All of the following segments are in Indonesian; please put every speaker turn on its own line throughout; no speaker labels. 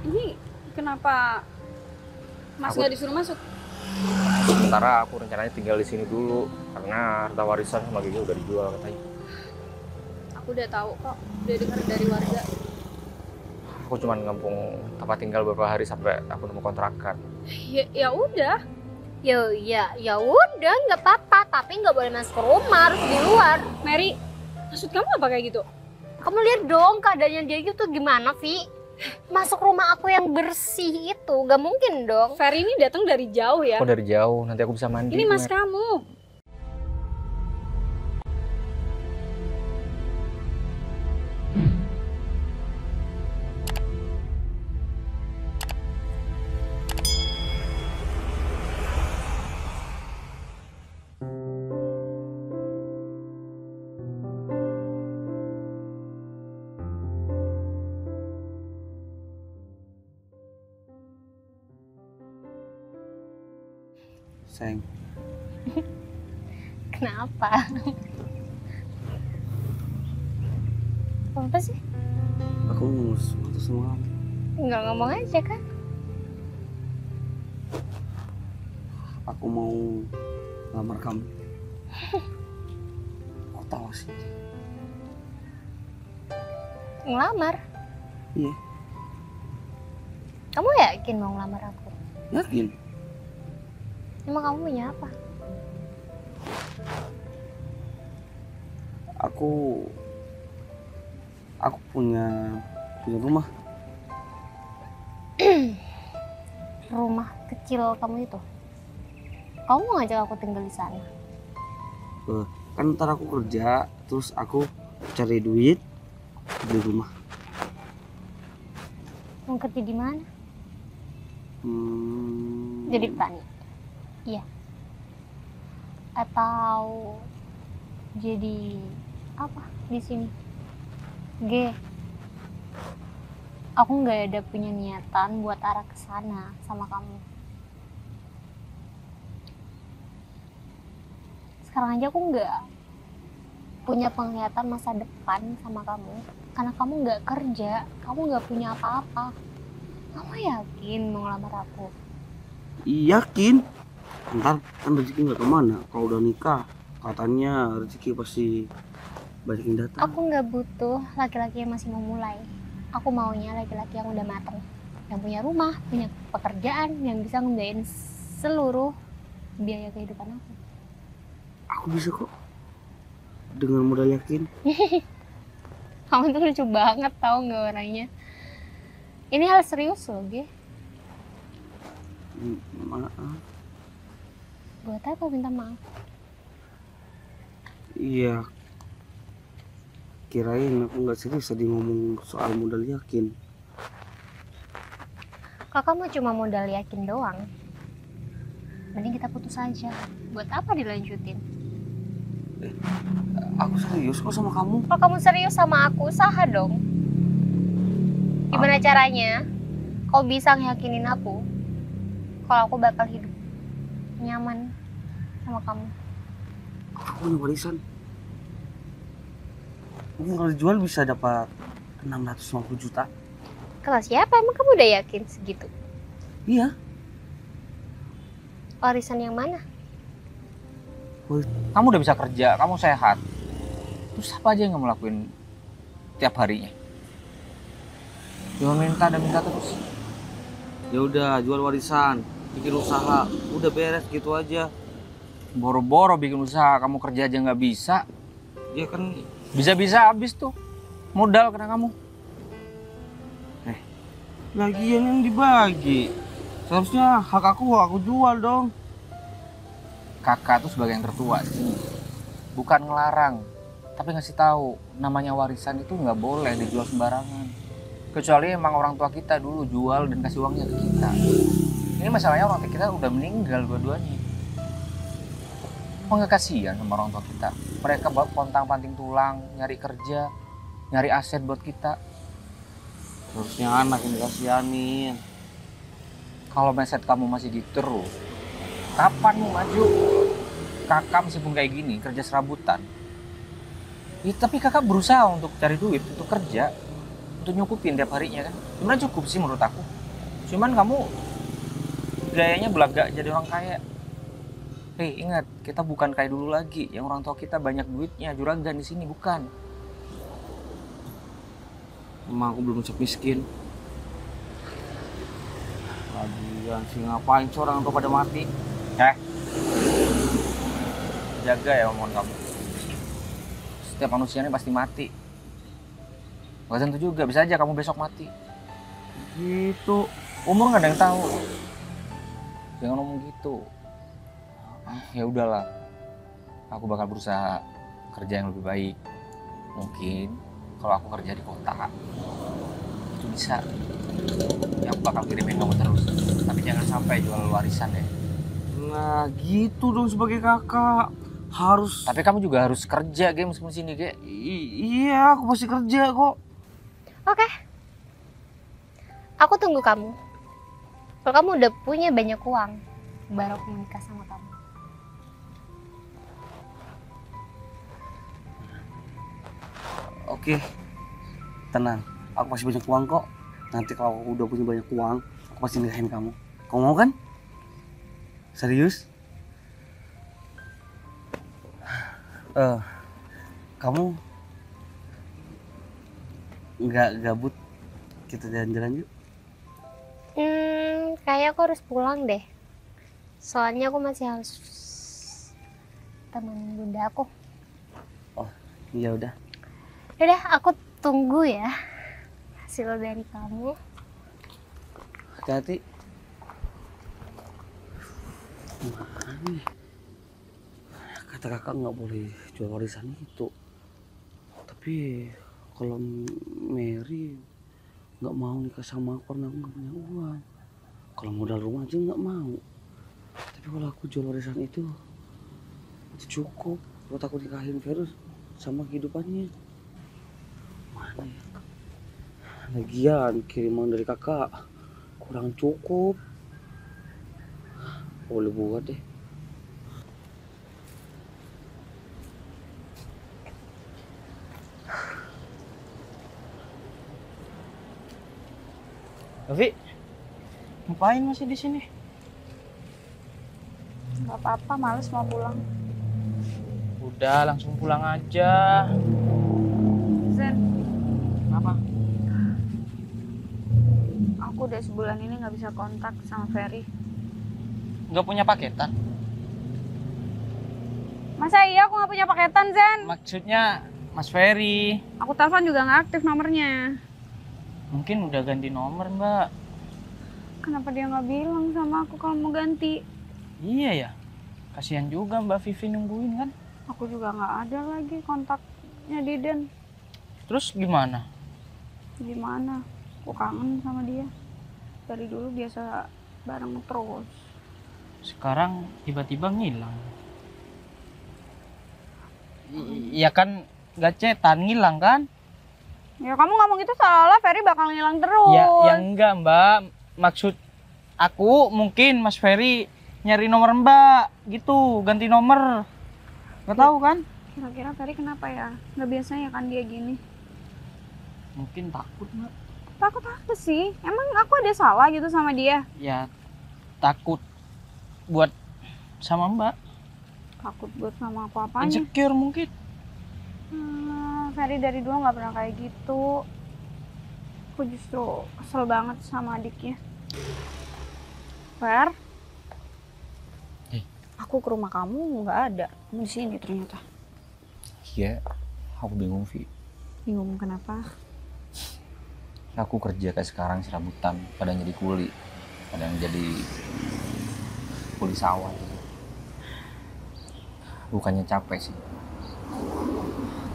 Ini kenapa Mas nggak disuruh masuk?
Sementara aku rencananya tinggal di sini dulu karena harta warisan sama Gigi udah dijual katanya.
Aku udah tahu kok, udah dengar dari warga.
Aku cuma ngampung tempat tinggal beberapa hari sampai aku nemu kontrakan.
Ya udah.
Ya udah, nggak apa-apa. Tapi nggak boleh masuk ke rumah, harus di luar.
Mary, maksud kamu apa kayak gitu?
Kamu lihat dong keadaannya dia gitu gimana, Vi? Masuk rumah aku yang bersih itu, gak mungkin dong.
Ferry ini datang dari jauh ya.
Aku dari jauh, nanti aku bisa mandi.
Ini mas
Mer.
kamu.
Sayang,
Kenapa? Apa sih?
aku mau sesuatu sama kamu.
Nggak ngomong aja kan?
Aku mau lamar kamu. Aku tahu sih.
Ngelamar?
Iya,
Kamu yakin mau ngelamar aku?
yakin.
Emang kamu punya apa?
Aku punya rumah.
Rumah kecil kamu itu? Kamu mau ngajak aku tinggal di sana?
Kan ntar aku kerja, terus aku cari duit, beli rumah.
Mau kerja di mana? Jadi petani? Iya. Atau jadi apa di sini? G. Aku nggak ada punya niatan buat arah ke sana sama kamu. Sekarang aja aku nggak punya penglihatan masa depan sama kamu karena kamu nggak kerja, kamu nggak punya apa-apa. Kamu yakin mau ngelamar aku?
Yakin. Ntar kan rezeki nggak kemana. Kalau udah nikah, katanya rezeki pasti banyak yang datang.
Aku nggak butuh laki-laki yang masih mau mulai. Aku maunya laki-laki yang udah mateng, yang punya rumah, punya pekerjaan, yang bisa ngebiayain seluruh biaya kehidupan aku.
Aku bisa kok. Dengan modal yakin.
Kamu tuh lucu banget tau nggak orangnya. Ini hal serius loh, Ge.
Maaf.
Buat apa minta maaf?
Iya. Kirain aku nggak serius tadi ngomong soal modal yakin.
Kalau kamu cuma modal yakin doang, mending kita putus aja. Buat apa dilanjutin?
Aku serius kok sama kamu.
Kalau kamu serius sama aku, usaha dong. Gimana caranya? Kau bisa ngeyakinin aku kalau aku bakal hidup nyaman sama kamu.
Aku punya warisan. Mungkin kalau dijual bisa dapat 650 juta.
Kalau siapa? Emang kamu udah yakin segitu?
Iya.
Warisan yang mana?
Kamu udah bisa kerja, kamu sehat. Terus apa aja yang kamu lakuin tiap harinya? Cuma minta dan minta terus.
Ya udah, jual warisan, bikin usaha, udah beres gitu aja.
Boro-boro bikin usaha, kamu kerja aja nggak bisa.
Ya kan,
Bisa-bisa habis tuh modal kena kamu.
bagian yang dibagi. Seharusnya hak aku jual dong.
Kakak tuh sebagai yang tertua sih, bukan ngelarang, tapi ngasih tahu namanya warisan itu nggak boleh dijual sembarangan. Kecuali emang orang tua kita dulu jual dan kasih uangnya ke kita. Ini masalahnya orang tua kita udah meninggal dua-duanya. Kok nggak kasihan sama orang tua kita? Mereka pontang-panting tulang, nyari kerja, nyari aset buat kita.
Harusnya anak yang dikasihanin.
Kalau mindset kamu masih gitu terus, kapan mau maju? Kakak meskipun kayak gini, kerja serabutan. Ya, tapi kakak berusaha untuk cari duit, untuk kerja. untuk nyukupin tiap harinya kan. Sebenarnya cukup sih menurut aku. Cuman kamu gayanya belagak jadi orang kaya. Hei, ingat, kita bukan kayak dulu lagi. Yang orang tua kita banyak duitnya, juragan di sini bukan.
Emang aku belum siap miskin. Lagian sih ngapain sih orang tua pada mati?
Jaga ya omongan kamu. Setiap manusia ini pasti mati. Gak tentu juga, bisa aja kamu besok mati.
Gitu.
Umur gak ada yang tahu. Jangan ngomong gitu. Ya udahlah. Aku bakal berusaha kerja yang lebih baik. Mungkin kalau aku kerja di kota, itu bisa. Ya aku bakal kirimin kamu terus. Tapi jangan sampai jual warisan ya.
Nah gitu dong sebagai kakak. Harus.
Tapi kamu juga harus kerja, Ge, meskipun sini, Ge.
Iya, aku pasti kerja kok.
Oke. Aku tunggu kamu. Kalau kamu udah punya banyak uang, baru aku menikah sama kamu.
Oke. Tenang, aku pasti banyak uang kok. Nanti kalau aku udah punya banyak uang, aku pasti nikahin kamu. Kamu mau kan? Serius? Kamu nggak gabut kita jalan-jalan yuk?
Kayak aku harus pulang deh. Soalnya aku masih harus temenin bunda aku.
Oh, iya udah.
Udah, aku tunggu ya hasil dari kamu.
Hati-hati. Mana nih? Kata kakak nggak boleh jual warisan itu. Tapi kalau Mary nggak mau nikah sama aku karena aku nggak punya uang. Kalau modal rumah aja nggak mau. Tapi kalau aku jual warisan itu cukup buat aku nikahin Virus sama kehidupannya. Mana ya? Lagian kiriman dari kakak kurang cukup. Boleh buat deh.
Novi, ngapain masih di sini?
Gak apa-apa, males mau pulang.
Udah, langsung pulang aja.
Zen,
Kenapa?
aku udah sebulan ini gak bisa kontak sama Ferry.
Nggak punya paketan?
Masa iya aku gak punya paketan, Zen?
Maksudnya Mas Ferry.
Aku telepon juga gak aktif nomornya.
Mungkin udah ganti nomor, Mbak.
Kenapa dia gak bilang sama aku kalau mau ganti?
Iya ya. Kasihan juga Mbak Vivi nungguin kan.
Aku juga gak ada lagi kontaknya Diden.
Terus gimana?
Gimana? Aku kangen sama dia. Dari dulu biasa bareng terus.
Sekarang tiba-tiba ngilang. Iya kan, nggak cetan ngilang kan?
Ya kamu ngomong itu seolah Ferry bakal ngilang terus.
Ya enggak Mbak. Maksud aku mungkin Mas Ferry nyari nomor Mbak gitu, ganti nomor. Nggak tahu kan?
Kira-kira Ferry kenapa ya? Nggak biasanya kan dia gini.
Mungkin takut Mbak.
Takut apa sih? Emang aku ada salah gitu sama dia?
Ya takut buat sama Mbak.
Takut buat sama aku apanya?
Insecure mungkin.
Ferry dari dulu nggak pernah kayak gitu. Aku justru kesel banget sama adiknya. Fer, aku ke rumah kamu nggak ada. Kamu di sini ternyata.
Iya, aku bingung, Vi.
Bingung kenapa?
Aku kerja kayak sekarang serabutan, kadang jadi kuli, kadang jadi kuli sawah gitu. Bukannya capek sih,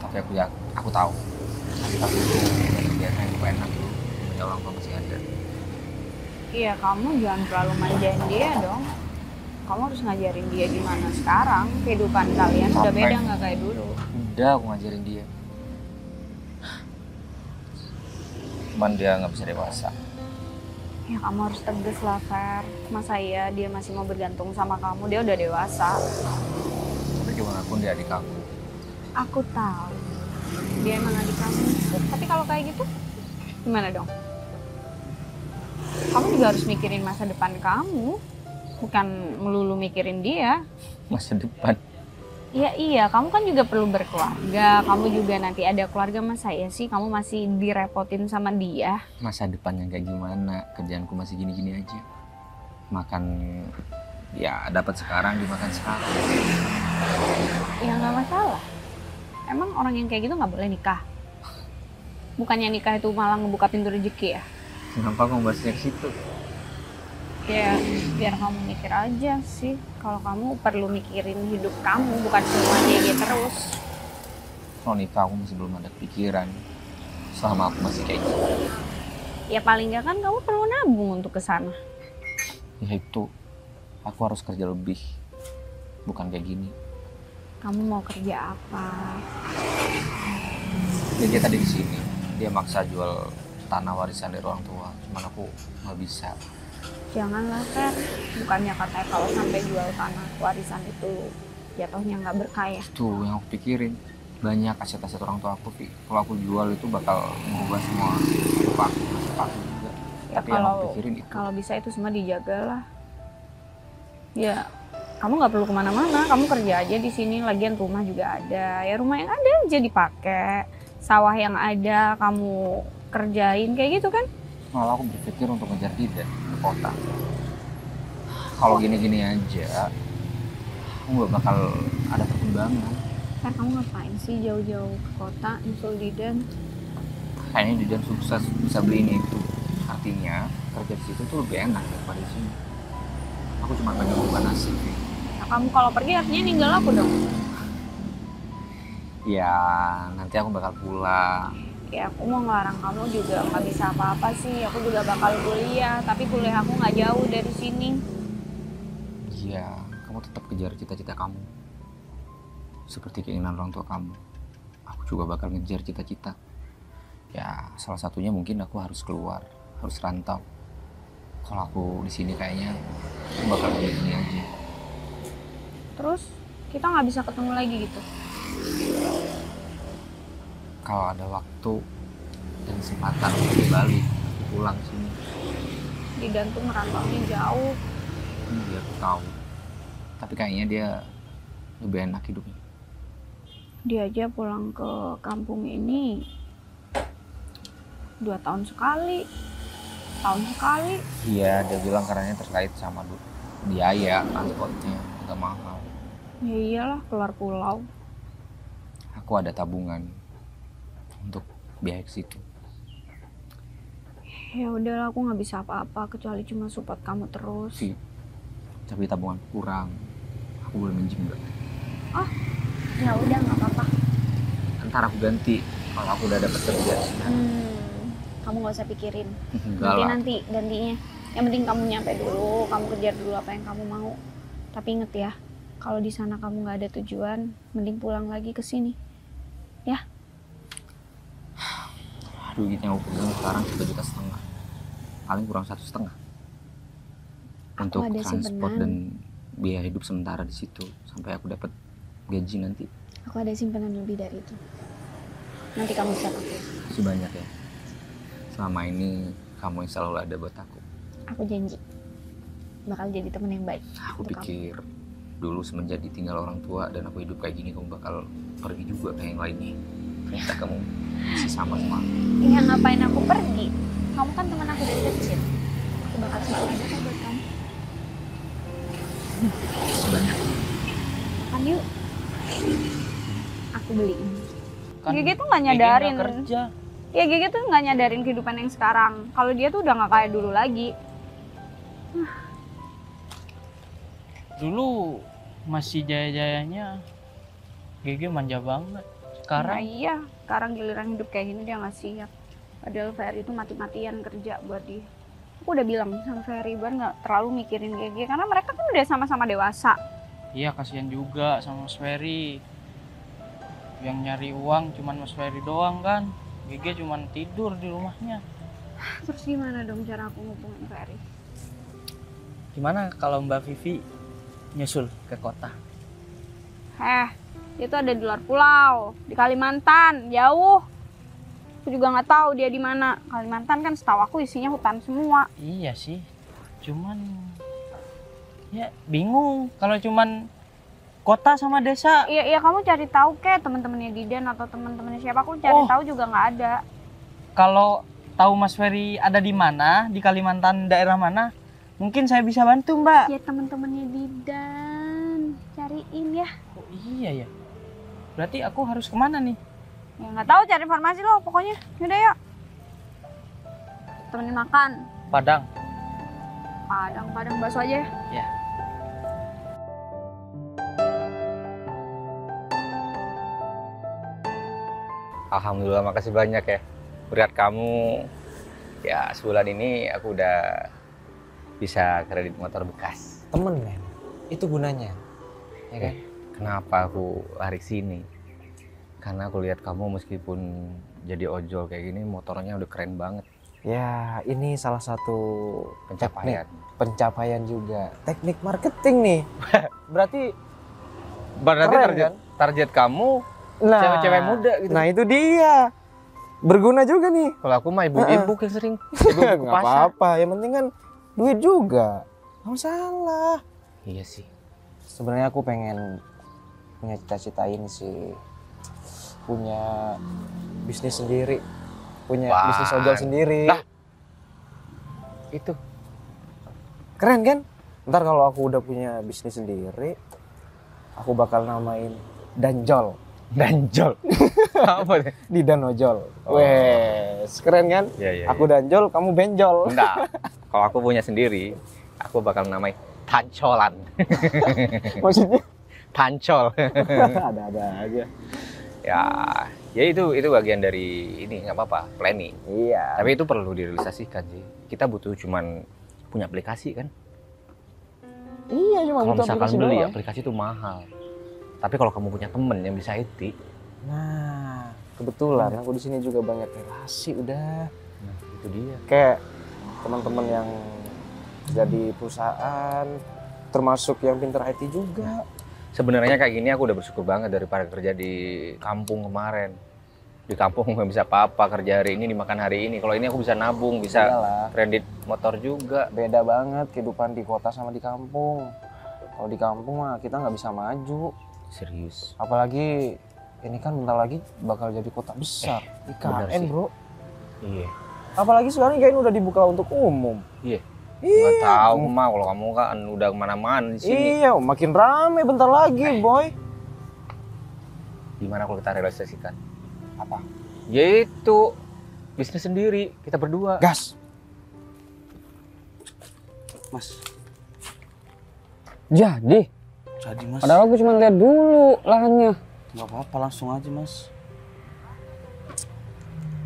tapi aku tahu kita butuh kegiatan yang lebih enak tuh, punya orang tua masih ada.
Iya, kamu jangan terlalu manjain dia dong. Kamu harus ngajarin dia gimana sekarang. Kehidupan kalian udah
Capek.
beda nggak kayak dulu.
Udah aku ngajarin dia, cuman dia nggak bisa dewasa.
Ya kamu harus tegas lah, Fer. Masa iya dia masih mau bergantung sama kamu? Dia udah dewasa.
Tapi gimana pun dia adik aku.
Aku tahu dia emang adik kamu. Tapi kalau kayak gitu, Gimana dong? Kamu juga harus mikirin masa depan kamu, bukan melulu mikirin dia.
Masa depan.
Iya iya, kamu kan juga perlu berkeluarga. Kamu juga nanti ada keluarga, masa ya sih kamu masih direpotin sama dia?
Masa depannya kayak gimana? Kerjaanku masih gini-gini aja. Makan ya dapat sekarang, dimakan sekarang.
Ya nggak masalah. Emang orang yang kayak gitu nggak boleh nikah? Bukannya nikah itu malah ngebuka pintu rezeki ya?
Kenapa kamu bahasnya ke situ?
Ya biar kamu mikir aja sih. Kalau kamu perlu mikirin hidup kamu, bukan cuma dia terus.
Kalau nikah aku masih belum ada pikiran. Selama aku masih kayak gitu.
Ya paling nggak kan kamu perlu nabung untuk ke sana.
Ya itu, aku harus kerja lebih. Bukan kayak gini.
Kamu mau kerja apa?
Dia tadi di sini, dia maksa jual tanah warisan dari orang tua. Cuman aku nggak bisa.
Janganlah Fer, bukannya katanya kalau sampai jual tanah warisan itu jatuhnya nggak berkah ya?
Itu yang aku pikirin. Banyak aset-aset orang tua aku, Vi. Kalau aku jual itu bakal mengubah semua hidup aku, nasib aku juga.
Ya
Tapi yang
kalau
aku pikirin itu.
kalau bisa itu semua dijagalah. Ya kamu nggak perlu kemana-mana, kamu kerja aja di sini. Lagian rumah juga ada, ya rumah yang ada aja dipakai. Sawah yang ada kamu kerjain kayak gitu kan?
Malah aku berpikir untuk ngejar dia ke kota. Kalau gini-gini aja, aku nggak bakal ada perkembangan.
Fer, kamu ngapain sih jauh-jauh ke kota nyusul Didan?
Kayaknya Didan sukses bisa beli ini itu. Artinya kerja di situ tuh lebih enak daripada di sini. Aku cuma pengen bukan nasib.
Nah, kamu kalau pergi artinya ninggal aku dong.
Ya nanti aku bakal pulang.
Ya aku mau ngelarang kamu juga nggak bisa apa-apa sih. Aku juga bakal kuliah, tapi kuliah aku nggak jauh dari sini.
Iya, kamu tetap kejar cita-cita kamu. Seperti keinginan orang tua kamu. Aku juga bakal ngejar cita-cita. Ya salah satunya mungkin aku harus keluar, harus rantau. Kalau aku di sini kayaknya aku bakal begini aja.
Terus kita nggak bisa ketemu lagi gitu.
Kalau ada waktu dan kesempatan untuk balik, aku pulang sini.
Didan tuh merantaunya jauh.
Iya, aku tahu. Tapi kayaknya dia lebih enak hidupnya.
Dia aja pulang ke kampung ini 2 tahun sekali. Tahun sekali.
Iya, dia bilang karena terkait sama biaya transportnya agak mahal.
Ya iyalah, keluar pulau.
Aku ada tabungan untuk biaya ke situ.
Ya udahlah, aku nggak bisa apa-apa kecuali cuma support kamu terus.
Sih, tapi tabungan kurang. Aku boleh minjem nggak?
Ya udah nggak apa-apa.
Ntar aku ganti kalau aku udah dapat kerja.
Kamu nggak usah pikirin.
Enggak lah.
Nanti gantinya. Yang penting kamu nyampe dulu, kamu kejar dulu apa yang kamu mau. Tapi inget ya, kalau di sana kamu nggak ada tujuan, mending pulang lagi ke sini. Ya.
Duit yang aku pegang sekarang 3,5 juta. Paling kurang 1,5 untuk
ada
transport
simpenan.
dan biaya hidup sementara di situ sampai aku dapat gaji nanti.
Aku ada simpanan lebih dari itu. Nanti kamu bisa pakai.
Masih banyak ya. Selama ini kamu yang selalu ada buat aku.
Aku janji bakal jadi teman yang baik.
Aku
untuk kamu.
pikir dulu semenjak ditinggal orang tua dan aku hidup kayak gini, kamu bakal pergi juga kayak yang lainnya. Ternyata kamu masih sama aku.
Ya ngapain aku pergi? Kamu kan teman aku dari kecil. Aku bakal selalu ada kok buat kamu.
Masih banyak.
Makan yuk. Aku beliin.
Kan
Gigi tuh nggak
Gigi
nyadarin.
nggak kerja.
Ya Gigi tuh nggak nyadarin kehidupan yang sekarang. Kalau dia tuh udah nggak kayak dulu lagi.
Dulu masih jaya-jayanya GG manja banget.
Nah,
Sekarang
iya, sekarang giliran hidup kayak gini dia nggak siap. Padahal Ferry itu mati-matian kerja buat dia. Aku udah bilang sama Ferry buat nggak terlalu mikirin Gigi karena mereka kan udah sama-sama dewasa.
iya kasihan juga sama Mas Ferry. Yang nyari uang cuman Mas Ferry doang kan. GG cuman tidur di rumahnya.
Terus gimana dong cara aku ngubungin Ferry?
Gimana kalau Mbak Vivi nyusul ke kota?
Dia tuh ada di luar pulau, di Kalimantan, jauh. Aku juga nggak tahu dia di mana. Kalimantan kan setahu aku isinya hutan semua.
Iya sih. Cuman ya bingung kalau cuman kota sama desa.
Iya, kamu cari tahu kayak teman-temannya Didan atau teman-temannya siapa, aku cari tahu juga nggak ada.
Kalau tahu Mas Ferry ada di mana, di Kalimantan daerah mana, mungkin saya bisa bantu, Mbak.
Ya teman-temannya Didan, cariin ya.
Oh, iya ya. Berarti aku harus kemana nih?
Ya nggak tahu, cari informasi lo pokoknya. Yaudah yuk. Temenin makan.
Padang.
Padang bakso aja ya.
Ya.
Alhamdulillah, makasih banyak ya. Berkat kamu, ya sebulan ini aku udah bisa kredit motor bekas.
Temen men, itu gunanya. Ya kan?
Kenapa aku lari sini? Karena aku lihat kamu meskipun jadi ojol kayak gini, motornya udah keren banget.
Ya ini salah satu
Pencapaian.
pencapaian juga. Teknik marketing nih. Berarti
Berarti
keren,
target,
kan?
target kamu
Nah,
cewek-cewek muda gitu.
Nah itu dia. Berguna juga nih.
Kalau aku mah ibu-ibu yang sering ibu ke
Nggak
pasar.
apa-apa, yang penting kan duit juga. Nggak masalah.
Iya sih.
Sebenarnya aku pengen punya cita-cita ini sih. Punya bisnis sendiri. Punya
Wah.
bisnis ojol sendiri.
Lah. Itu
Keren kan? Ntar kalau aku udah punya bisnis sendiri, aku bakal namain Danjol.
danjol. Apa nih?
Di Danojol.
Oh.
Wes, keren kan?
Iya, iya.
Aku danjol, kamu benjol.
Enggak. Kalau aku punya sendiri, aku bakal namai tancolan.
Maksudnya
Tancol.
ada-ada aja.
Ya itu bagian dari ini, nggak apa-apa, planning.
Iya.
Tapi itu perlu direalisasikan sih. Kita butuh cuman punya aplikasi kan.
Iya, cuma
Kalau
butuh
misalkan
aplikasi
beli
doang.
aplikasi itu mahal. Tapi kalau kamu punya temen yang bisa IT,
Nah, kebetulan aku di sini juga banyak relasi udah.
nah itu dia.
Kayak teman-teman yang jadi perusahaan, termasuk yang pinter IT juga.
Sebenarnya kayak gini aku udah bersyukur banget daripada kerja di kampung kemarin. Di kampung nggak bisa apa-apa, kerja hari ini dimakan hari ini. Kalau ini aku bisa nabung, bisa
Iyalah,
kredit motor juga.
beda banget kehidupan di kota sama di kampung. Kalau di kampung mah kita nggak bisa maju.
Serius.
Apalagi ini kan bentar lagi bakal jadi kota besar.
benar
IKN
sih.
bro.
Iya.
Apalagi sekarang IKN udah dibuka untuk umum.
Iya.
Iya.
Nggak tahu mah kalau kamu kan udah kemana-mana di sini.
Iya, makin rame bentar lagi boy.
Gimana kalau kita realisasikan?
Apa?
Yaitu bisnis sendiri kita berdua.
Gas.
Mas.
Jadi,
Jadi mas.
padahal aku cuma lihat dulu lahannya.
Nggak apa-apa, langsung aja mas.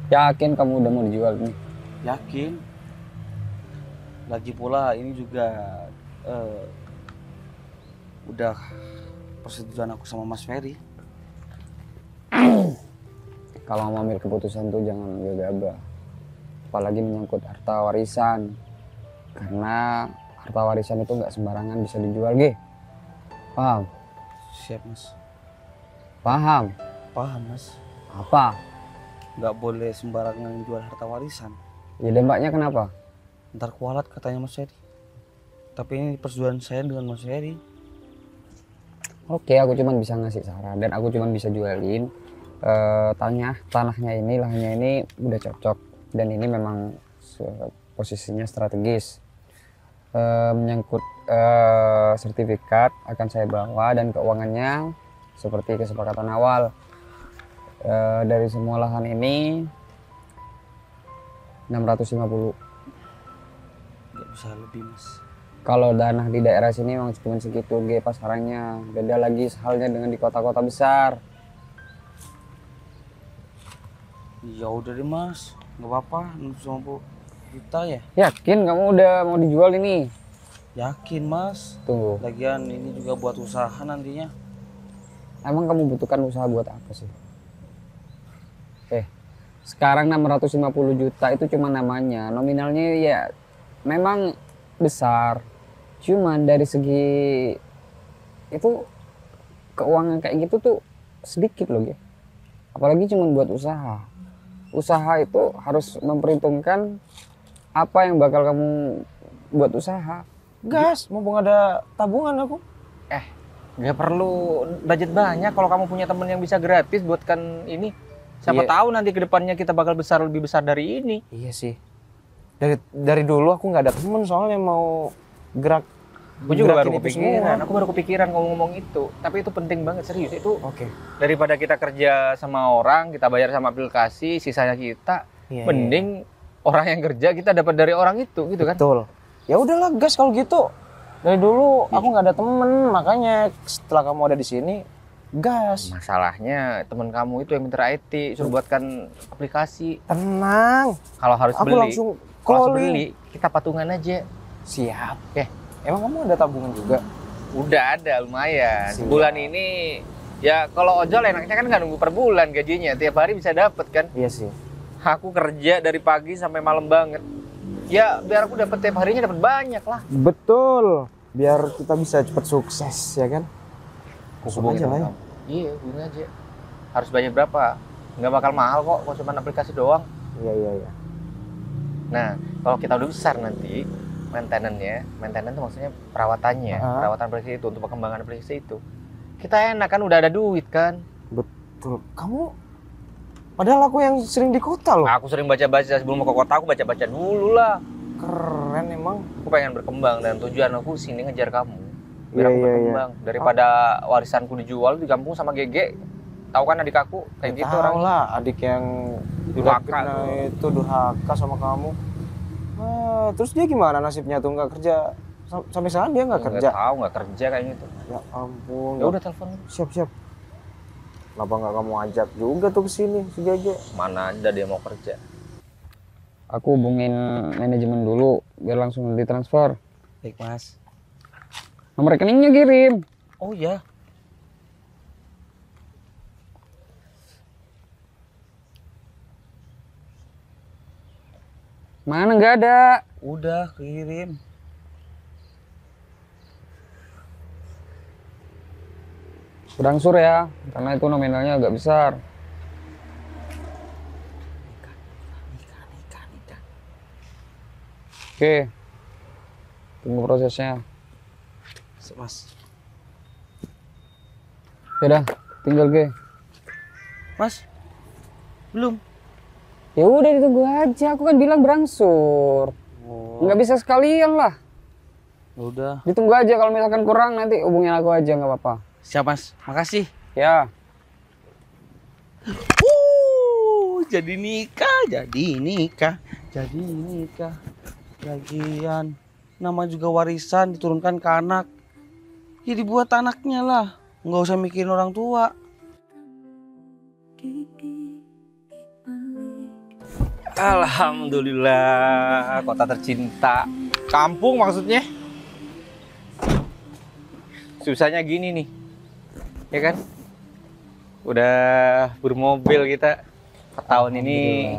Yakin kamu udah mau dijual nih?
Yakin. Lagi pula ini juga udah persetujuan aku sama Mas Ferry.
Kalau mau ambil keputusan tuh jangan gegabah. Apalagi menyangkut harta warisan. Karena harta warisan itu nggak sembarangan bisa dijual, Ge. Paham?
Siap mas.
Paham?
Paham mas.
Apa?
Nggak boleh sembarangan jual harta warisan.
Ya dembaknya kenapa?
Ntar kualat katanya Mas Ferry. Tapi ini persetujuan saya dengan Mas Ferry.
Oke, aku cuma bisa ngasih saran dan aku cuma bisa jualin tanahnya ini, lahannya ini udah cocok dan ini memang posisinya strategis. Menyangkut sertifikat akan saya bawa dan keuangannya seperti kesepakatan awal. Dari semua lahan ini 650.
Nggak bisa lebih mas.
Kalau tanah di daerah sini memang cuma segitu G pasarannya. Beda lagi halnya dengan di kota-kota besar.
Ya udah deh mas. Nggak apa-apa. 650 juta ya.
Yakin kamu udah mau dijual ini?
Yakin mas.
Tunggu,
Lagian ini juga buat usaha nantinya.
emang kamu butuhkan usaha buat apa sih? Sekarang 650 juta itu cuma namanya, nominalnya ya memang besar. Cuman dari segi itu keuangan kayak gitu tuh sedikit loh ya. Apalagi cuma buat usaha. usaha itu harus memperhitungkan apa yang bakal kamu buat usaha.
Gas, mumpung ada tabungan aku.
Nggak perlu budget banyak kalau kamu punya temen yang bisa gratis buatkan ini. Siapa
Iya.
tahu nanti ke depannya kita bakal lebih besar dari ini.
Iya sih. Dari dulu aku nggak ada temen soalnya mau gerak.
Aku juga baru
gerakin itu
kepikiran.
semua.
Aku baru kepikiran ngomong itu. Tapi itu penting banget, serius. Itu
Oke.
daripada kita kerja sama orang, kita bayar sama aplikasi, sisanya kita,
Iya,
mending orang yang kerja kita dapat dari orang itu, gitu kan?
betul. Ya udahlah gas kalau gitu. Dari dulu aku nggak ada temen, makanya setelah kamu ada di sini, gas.
Masalahnya teman kamu itu yang minta IT, suruh buatkan aplikasi.
Tenang,
Kalau harus
aku
beli,
langsung
kalau harus
calling.
beli, kita patungan aja.
Siap.
Oke.
Emang kamu ada tabungan juga?
Udah ada lumayan.
Siap.
Sebulan ini ya kalau ojol enaknya kan nggak nunggu per bulan gajinya, tiap hari bisa dapet kan.
Iya sih.
Aku kerja dari pagi sampai malam banget. Ya biar aku dapat tiap harinya dapat banyak lah.
Betul. Biar kita bisa cepat sukses, ya kan? Langsung
Hubungin
aja lah ya.
kamu. Iya, hubungin aja. Harus bayar berapa? Nggak bakal mahal kok, kalau cuma aplikasi doang.
Iya.
Nah, kalau kita udah besar nanti, maintenance itu maksudnya perawatannya, perawatan aplikasi itu, untuk pengembangan aplikasi itu. Kita enak kan, udah ada duit kan.
Betul. Kamu, padahal aku yang sering di kota loh.
Aku sering baca-baca sebelum mau ke kota, aku baca-baca dulu lah.
Keren emang.
Aku pengen berkembang dan tujuan aku sini ngejar kamu. Biar aku
Iya.
berkembang. Daripada warisanku dijual di kampung sama Gege. Tahu kan adik aku kayak gitu
Tahu
orang.
lah, adik yang
Durhaka
kena
tuh.
itu durhaka sama kamu. Terus dia gimana nasibnya tuh, nggak kerja sampai sekarang dia nggak kerja?
Nggak tahu, nggak kerja kayak gitu.
Ya ampun.
Ya udah telepon.
Siap. Kenapa nggak kamu ajak juga tuh ke sini si Gege?
Mana ada dia mau kerja.
Aku hubungin manajemen dulu biar langsung ditransfer.
Baik mas.
Nomor rekeningnya kirim.
Oh iya.
Mana nggak ada?
Udah kirim.
Berangsur ya, karena itu nominalnya agak besar. Oke, tunggu prosesnya.
Mas.
Udah, tinggal Ge.
Mas. Belum.
Ya udah ditunggu aja, aku kan bilang berangsur.
Oh.
Nggak bisa sekalian lah.
Udah.
Ditunggu aja, kalau misalkan kurang nanti hubungin aku aja, nggak apa-apa.
Siap mas. Makasih.
Ya.
Jadi nikah. Lagian nama juga warisan diturunkan ke anak. Ya dibuat anaknya lah. Nggak usah mikirin orang tua.
Alhamdulillah, kota tercinta. Kampung maksudnya. Susahnya gini nih. Ya kan? Udah bermobil kita. Tahun ini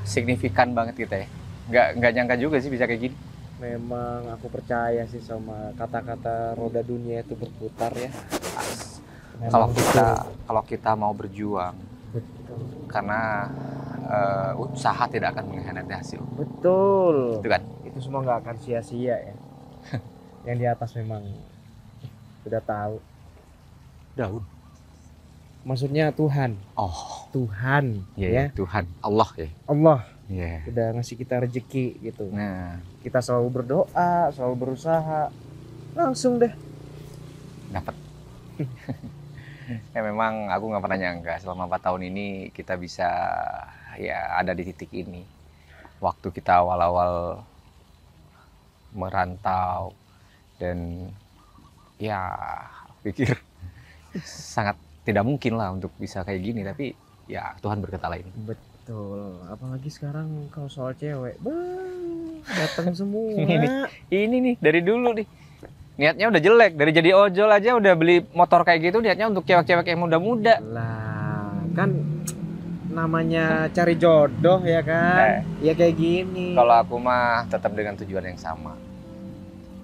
signifikan banget kita ya. Nggak nyangka juga sih bisa kayak gini.
Memang aku percaya sih sama kata-kata roda dunia itu berputar ya.
Kalau kita mau berjuang, karena usaha tidak akan mengkhianati hasil.
Betul.
Itu kan?
Itu semua nggak akan sia-sia ya. Yang di atas memang sudah tahu.
Daun.
Maksudnya Tuhan.
Oh,
Tuhan
ya,
ya.
Tuhan, Allah ya.
Allah
Iya.
udah ngasih kita rezeki gitu.
Nah,
Kita selalu berdoa, selalu berusaha. Langsung deh.
dapat. Ya memang aku nggak pernah nyangka selama 4 tahun ini kita bisa ya ada di titik ini. Waktu kita awal-awal merantau dan ya pikir sangat tidak mungkin lah untuk bisa kayak gini, tapi ya Tuhan berkata lain.
Betul. Apalagi sekarang kalau soal cewek, datang semua.
Ini nih dari dulu nih. Niatnya udah jelek, dari jadi ojol aja udah beli motor kayak gitu niatnya untuk cewek-cewek yang muda-muda.
Lah, kan namanya cari jodoh ya kan? Ya kayak gini.
Kalau aku mah tetap dengan tujuan yang sama.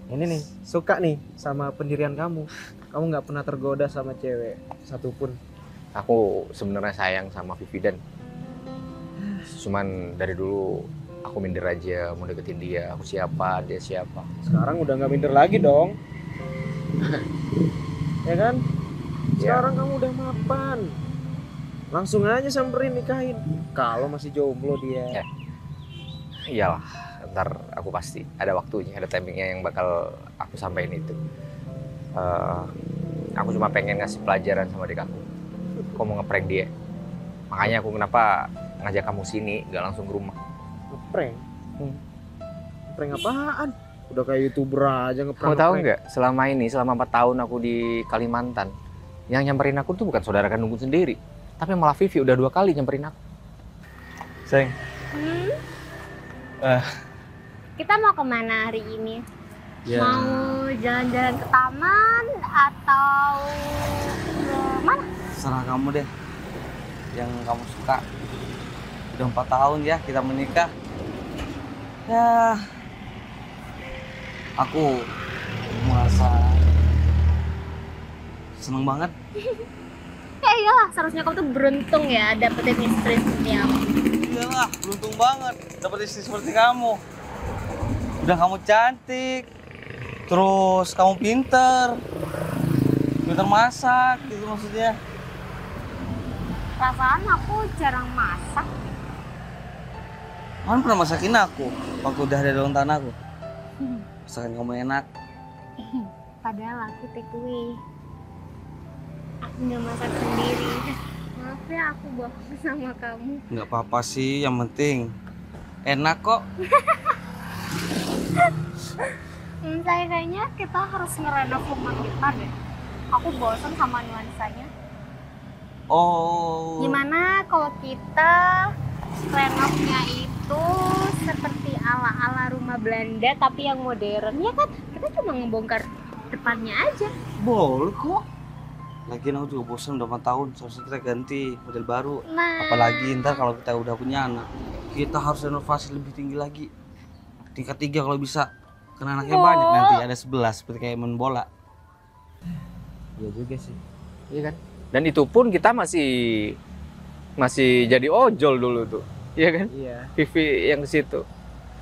Ini nih, suka nih sama pendirian kamu. Kamu nggak pernah tergoda sama cewek satupun.
Aku sebenarnya sayang sama Vivi dan Cuman dari dulu aku minder aja mau deketin dia. Aku siapa, dia siapa.
Sekarang udah nggak minder lagi dong. Ya kan?
Ya.
Sekarang kamu udah mapan. Langsung aja samperin nikahin. Kalau masih jomblo dia.
Ya. Iyalah, ntar aku pasti ada waktunya, ada timingnya yang bakal aku sampaikan itu. Aku cuma pengen ngasih pelajaran sama adik aku. Kau mau ngeprank dia. Makanya aku kenapa ngajak kamu sini, gak langsung ke rumah.
Ngeprank? Ngeprank apaan? Udah kayak YouTuber aja ngeprank.
Kamu tahu nggak, selama ini, selama 4 tahun aku di Kalimantan, yang nyamperin aku tuh bukan saudara kandungku sendiri, tapi malah Vivi udah 2 kali nyamperin aku.
Sayang.
Kita mau kemana hari ini?
Ya.
Mau jalan-jalan ke taman atau ke mana?
Serah kamu deh. Yang kamu suka. Udah 4 tahun ya kita menikah. Ya. Aku merasa seneng banget.
Ya iyalah, seharusnya kamu tuh beruntung ya dapetin istri seperti aku.
Iyalah, beruntung banget dapet istri seperti kamu. Udah kamu cantik, terus kamu pinter masak gitu maksudnya.
Perasaan aku jarang masak.
Kamu pernah masakin aku waktu udah ada daun tanahku. Masakan kamu enak.
Padahal aku take away. Aku nggak masak sendiri. Maaf ya aku bohong sama kamu.
Nggak apa-apa sih, yang penting enak kok.
Kayaknya kita harus ngerenov rumah kita deh. Aku bosan sama nuansanya.
Oh.
Gimana kalau kita renovnya itu seperti ala-ala rumah Belanda tapi yang modern, ya kan? Kita cuma ngebongkar depannya aja.
Boleh kok. Lagian aku juga bosan udah 4 tahun, seharusnya kita ganti model baru.
Nah,
Apalagi ntar kalau kita udah punya anak, kita harus renovasi lebih tinggi lagi. Tingkat 3 kalau bisa. Karena anaknya banyak nanti, ada 11 seperti kayak main bola.
Iya juga sih.
Iya kan? Dan itu pun kita masih jadi ojol dulu tuh. Iya kan?
Iya.
Vivi yang ke situ.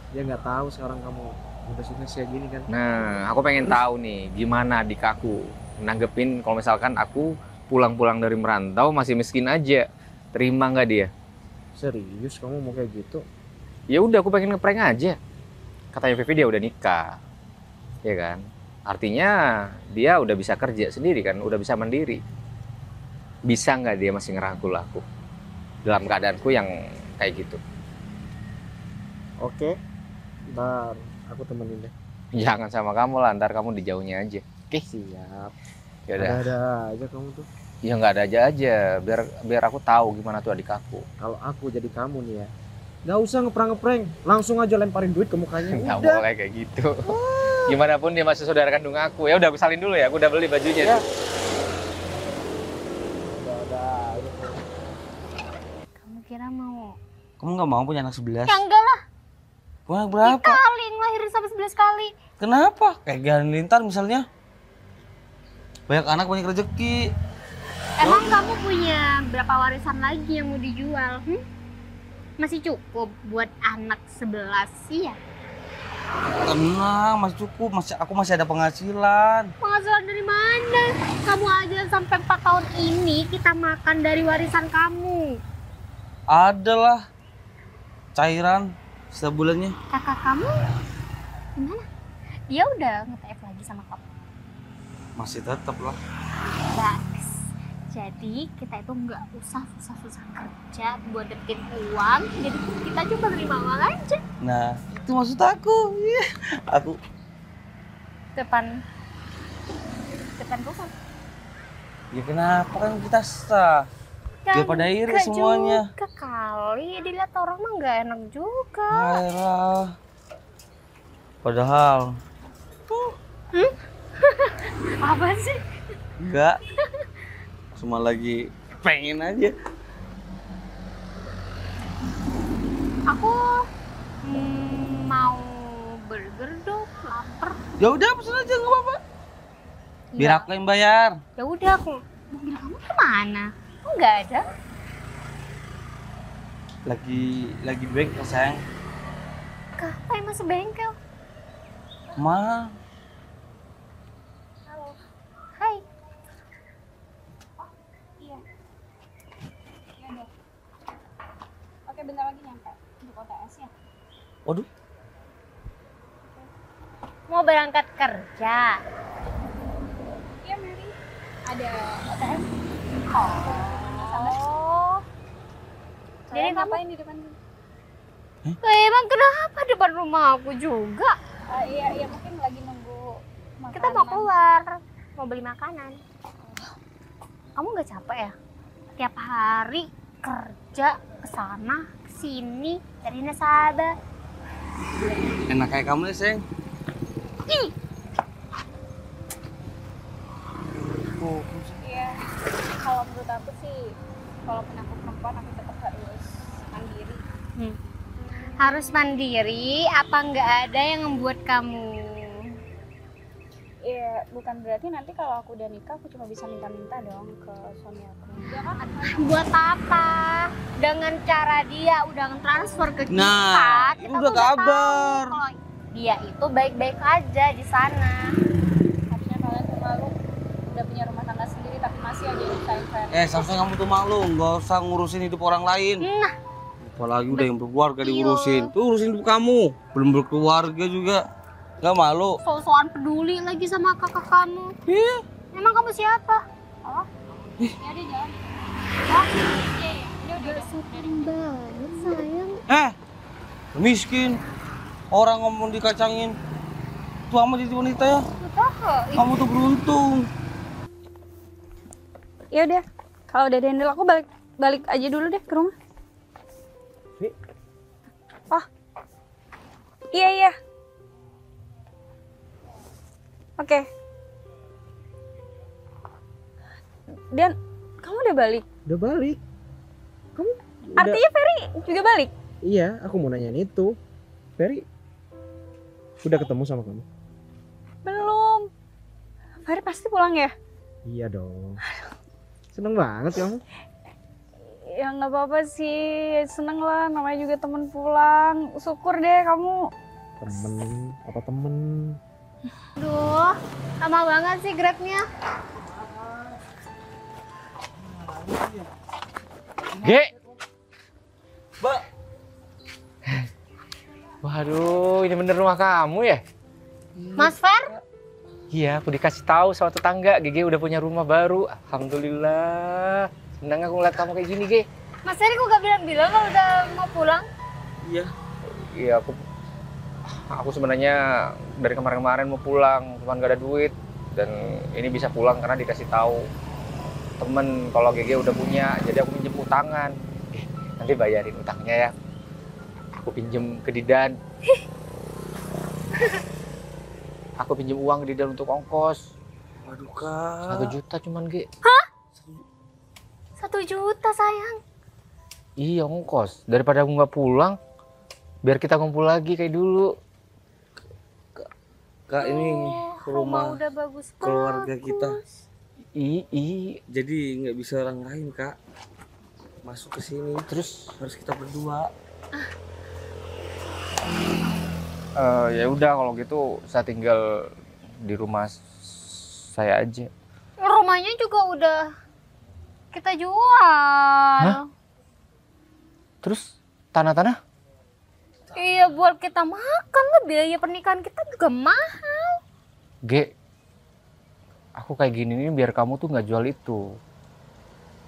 Dia nggak tahu sekarang kamu udah sukses kayak gini kan.
Nah, aku pengen tahu nih gimana adik aku nanggepin kalau misalkan aku pulang-pulang dari merantau masih miskin aja. Terima nggak dia?
Serius kamu mau kayak gitu?
Ya udah, aku pengen ngeprank aja. Katanya Vivi dia udah nikah. Ya kan? Artinya dia udah bisa kerja sendiri kan, udah bisa mandiri. Bisa nggak dia masih ngerangkul aku dalam keadaanku yang kayak gitu?
Oke. Ntar aku temenin deh.
Jangan sama kamu lah, ntar kamu di jauhnya aja. Oke?
Siap.
Ya udah.
Ada aja kamu tuh.
Ya nggak ada aja, biar aku tahu gimana tuh adik aku.
Kalau aku jadi kamu nih ya, nggak usah ngeprank-ngeprank, langsung aja lemparin duit ke mukanya.
Nggak
Udah.
boleh kayak gitu. Gimana pun dia masih saudara kandung aku. Ya udah, aku salin dulu ya, aku udah beli bajunya.
Ya. Udah aja kamu.
kamu kira mau?
Kamu nggak mau punya anak 11?
Ya enggak lah,
Punya anak berapa?
kali ngelahirin sampai 11 kali.
Kenapa? Kayak Gan Lintar misalnya. Banyak anak, banyak rezeki.
Emang kamu punya berapa warisan lagi yang mau dijual? Masih cukup buat anak 11 sih ya?
Tenang, masih cukup. Aku masih ada penghasilan.
Penghasilan dari mana? Kamu aja sampai 4 tahun ini kita makan dari warisan kamu.
Ada lah cairan setiap bulannya.
Kakak kamu gimana? Dia udah nge-TF lagi sama kamu?
Masih tetap lah.
Bagus. Jadi kita itu nggak usah susah-susah kerja buat dapetin uang. Jadi kita cuma terima uang aja.
Nah, itu maksud aku. Iya. Aku
Depan rumah.
ya kenapa kan kita sah. Dia pada iri
Nggak
semuanya.
juga kali. Dilihat orang mah nggak enak juga.
Ayolah. Padahal
Apa sih?
enggak. Cuma lagi pengen aja.
Aku mau burger dong, lapar.
Ya udah pesan aja nggak apa-apa. Biar
Ya.
aku yang bayar.
Ya udah, aku mobil kamu kemana? Oh, nggak ada.
Lagi di bengkel sayang.
Kakak yang masuk bengkel.
Ma,
Hai.
Iya. Iya deh. Oke, bentar lagi nyampe. Untuk OTS ya.
waduh,
Mau berangkat kerja.
Iya, Mary. Ada OTS.
Oh. Jadi kamu
ngapain di depan?
emang kenapa depan rumah aku juga?
Iya, mungkin lagi nunggu makanan.
Kita mau keluar, mau beli makanan. Kamu nggak capek ya? Tiap hari kerja ke sana, ke sini, dari nasabah.
enak kayak kamu ya sayang.
Iya. Kalau menurut aku sih, walaupun aku perempuan, aku tetap harus mandiri.
Harus mandiri, apa nggak ada yang membuat kamu?
Iya, bukan berarti nanti kalau aku udah nikah, aku cuma bisa minta-minta dong ke suami aku. Iya kan?
Buat apa? Dengan cara dia udah transfer ke kita,
Nah,
kita
itu
tuh
udah kabar.
tahu kalau dia itu baik-baik aja di sana.
Harusnya kalian tuh malu udah punya rumah tangga sendiri tapi masih aja nyusahin Ferry.
Seharusnya kamu tuh malu, nggak usah ngurusin hidup orang lain.
Nah,
Apalagi udah yang berkeluarga
Betul.
diurusin. Tuh urusin hidup kamu, belum berkeluarga juga. Nggak malu.
so-soan peduli lagi sama kakak kamu.
Iya.
Emang kamu siapa?
Ya dia jalan.
Udah sopan banget sayang.
Miskin. Orang ngomong dikacangin. Tuh amat jadi wanita ya. Kamu tuh beruntung.
Ya udah, kalau udah handle aku balik aja dulu deh ke rumah. Oh. Iya. Oke. Dan kamu udah balik?
Udah balik. Kamu udah...
Artinya Ferry juga balik?
Iya, aku mau nanyain itu. Ferry udah ketemu sama kamu?
Belum. Ferry pasti pulang ya?
Iya dong. Seneng banget kamu.
Ya nggak apa-apa sih, seneng lah, namanya juga temen pulang. Syukur deh kamu.
Temen apa temen?
Duh, lama banget sih grabnya.
Ge,
Mbak,
waduh, ini bener rumah kamu ya?
Mas Fer?
Iya, aku dikasih tahu sama tetangga, Gege udah punya rumah baru. Alhamdulillah. Senang aku ngeliat kamu kayak gini, Ge.
Mas Fer kok gak bilang-bilang kalau udah mau pulang?
iya.
Iya, aku sebenarnya dari kemarin-kemarin mau pulang, cuman gak ada duit. Dan ini bisa pulang karena dikasih tahu temen kalau Gege udah punya, jadi aku pinjem utangan. Nanti bayarin utangnya ya. Aku pinjem ke Didan. Aku pinjem uang ke Didan untuk ongkos.
Waduh kak.
1 juta cuman, Ge.
1 juta sayang.
Iya, ongkos. Daripada aku nggak pulang, biar kita ngumpul lagi kayak dulu.
Kak ini rumah
udah bagus
keluarga kita.
Ii,
Jadi nggak bisa orang lain kak. Masuk ke sini terus harus kita berdua.
ya udah kalau gitu saya tinggal di rumah saya aja.
Rumahnya juga udah kita jual.
Hah? Terus tanah-tanah?
Iya, buat kita makan lah, biaya pernikahan kita juga mahal.
Ge, aku kayak gini nih biar kamu tuh nggak jual itu.